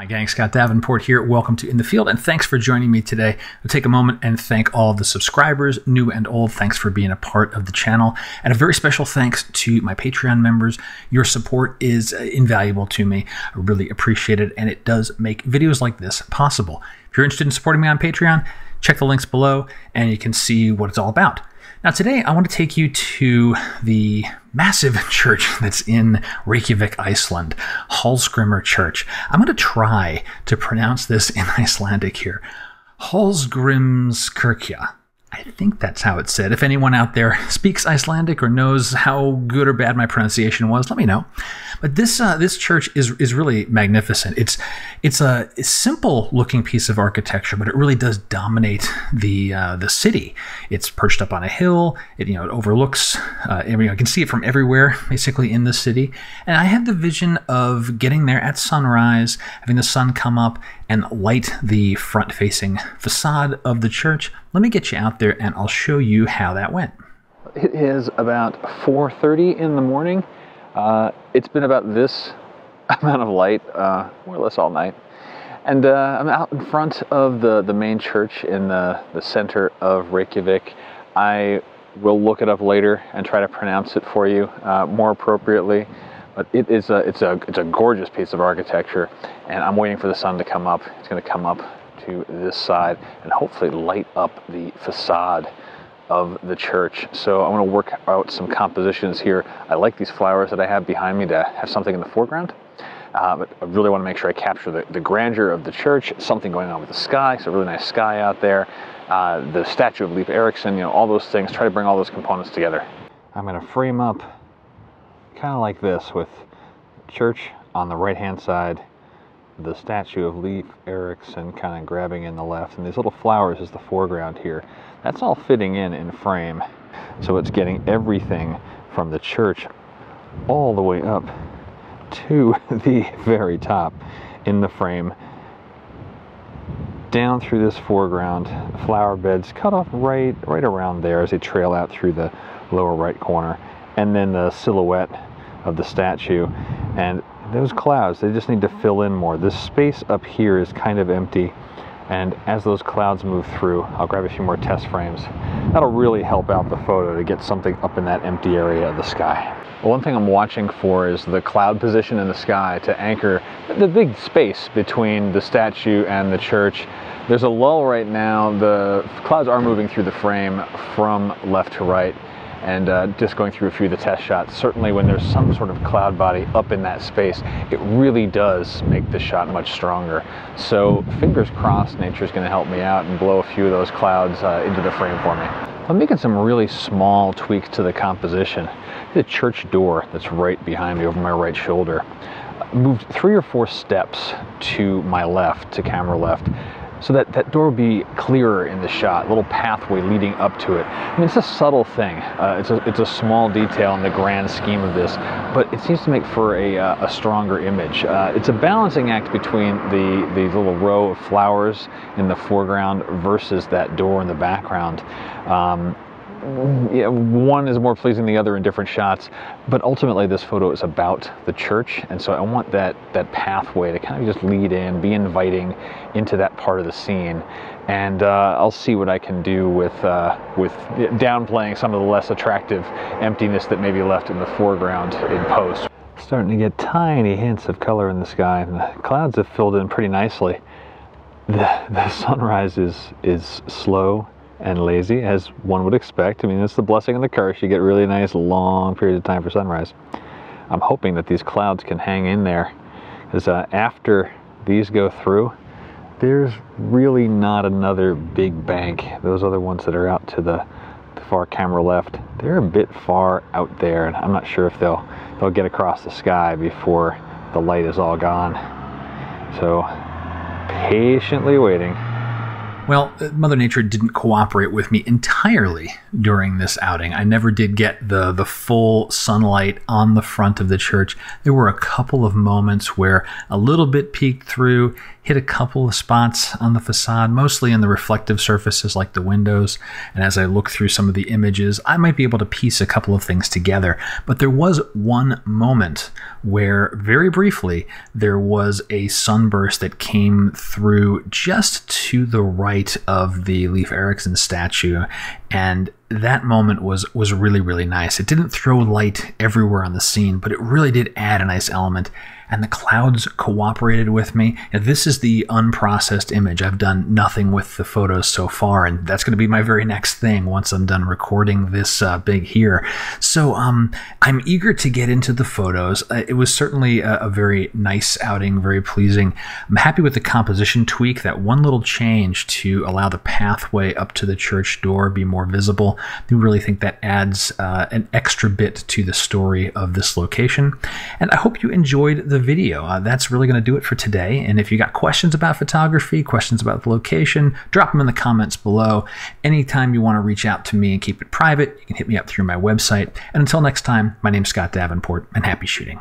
Hi gang, Scott Davenport here. Welcome to In the Field, and thanks for joining me today. I'll take a moment and thank all of the subscribers, new and old. Thanks for being a part of the channel. And a very special thanks to my Patreon members. Your support is invaluable to me. I really appreciate it, and it does make videos like this possible. If you're interested in supporting me on Patreon, check the links below, and you can see what it's all about. Now today I want to take you to the massive church that's in Reykjavik, Iceland, Hallgrimur Church. I'm going to try to pronounce this in Icelandic here. Hallgrímskirkja. I think that's how it's said. If anyone out there speaks Icelandic or knows how good or bad my pronunciation was, let me know. But this church is really magnificent. It's a simple looking piece of architecture, but it really does dominate the city. It's perched up on a hill. It overlooks. You can see it from everywhere, basically in the city. And I had the vision of getting there at sunrise, having the sun come up and light the front-facing facade of the church. Let me get you out there and I'll show you how that went. It is about 4:30 in the morning. It's been about this amount of light, more or less all night. And I'm out in front of the main church in the center of Reykjavik. I will look it up later and try to pronounce it for you more appropriately. But it's a gorgeous piece of architecture, and I'm waiting for the sun to come up. It's going to come up to this side and hopefully light up the facade of the church. So I want to work out some compositions here. I like these flowers that I have behind me to have something in the foreground, but I really want to make sure I capture the grandeur of the church, something going on with the sky. It's a really nice sky out there. The statue of Leif Erikson, all those things. Try to bring all those components together. I'm going to frame up kind of like this, with church on the right hand side, the statue of Leif Erikson kind of grabbing in the left, and these little flowers is the foreground here. That's all fitting in frame, so it's getting everything from the church all the way up to the very top in the frame, down through this foreground. Flower beds cut off right around there as they trail out through the lower right corner, and then the silhouette of the statue. And those clouds, they just need to fill in more. This space up here is kind of empty, and as those clouds move through, I'll grab a few more test frames. That'll really help out the photo to get something up in that empty area of the sky. One thing I'm watching for is the cloud position in the sky to anchor the big space between the statue and the church. There's a lull right now. The clouds are moving through the frame from left to right, and just going through a few of the test shots. Certainly when there's some sort of cloud body up in that space, it really does make the shot much stronger. So fingers crossed nature's going to help me out and blow a few of those clouds into the frame for me. I'm making some really small tweaks to the composition. The church door that's right behind me over my right shoulder moved 3 or 4 steps to my left, to camera left, so that door will be clearer in the shot, a little pathway leading up to it. I mean, it's a subtle thing. It's a small detail in the grand scheme of this, but it seems to make for a stronger image. It's a balancing act between the little row of flowers in the foreground versus that door in the background. One is more pleasing than the other in different shots, but ultimately this photo is about the church, and so I want that pathway to kind of just lead in, be inviting into that part of the scene. And I'll see what I can do with downplaying some of the less attractive emptiness that may be left in the foreground in post. Starting to get tiny hints of color in the sky, and the clouds have filled in pretty nicely. The sunrise is slow and lazy, as one would expect. I mean, it's the blessing and the curse. You get really nice long periods of time for sunrise. I'm hoping that these clouds can hang in there, because after these go through, there's really not another big bank. Those other ones that are out to the far camera left, they're a bit far out there, and I'm not sure if they'll get across the sky before the light is all gone. So patiently waiting. Well, Mother Nature didn't cooperate with me entirely during this outing. I never did get the full sunlight on the front of the church. There were a couple of moments where a little bit peeked through, hit a couple of spots on the facade, mostly in the reflective surfaces like the windows. And as I look through some of the images, I might be able to piece a couple of things together. But there was one moment where, very briefly, there was a sunburst that came through just to the right of the Leif Erikson statue. And that moment was really, really nice. It didn't throw light everywhere on the scene, but it really did add a nice element. And the clouds cooperated with me. Now, this is the unprocessed image. I've done nothing with the photos so far, and that's going to be my very next thing once I'm done recording this big here. So I'm eager to get into the photos. It was certainly a very nice outing, very pleasing. I'm happy with the composition tweak, that one little change to allow the pathway up to the church door be more visible. I really think that adds an extra bit to the story of this location. And I hope you enjoyed the video. That's really going to do it for today. And if you got questions about photography, questions about the location, drop them in the comments below. Anytime you want to reach out to me and keep it private, you can hit me up through my website. And until next time, my name's Scott Davenport, and happy shooting.